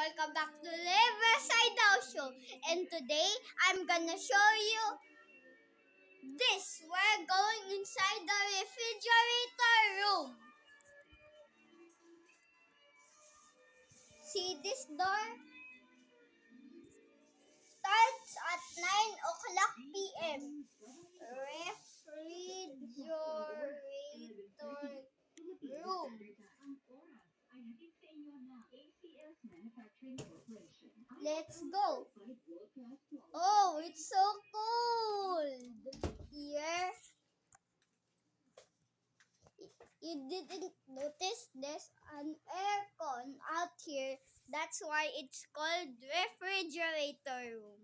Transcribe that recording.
welcome back to Riverside Show. And today, I'm gonna show you this. We're going inside the refrigerator room. See this door? Starts at 9 o'clock p.m. Refrigerator room. Let's go. Oh, it's so cold here. You didn't notice there's an aircon out here. That's why it's called refrigerator room.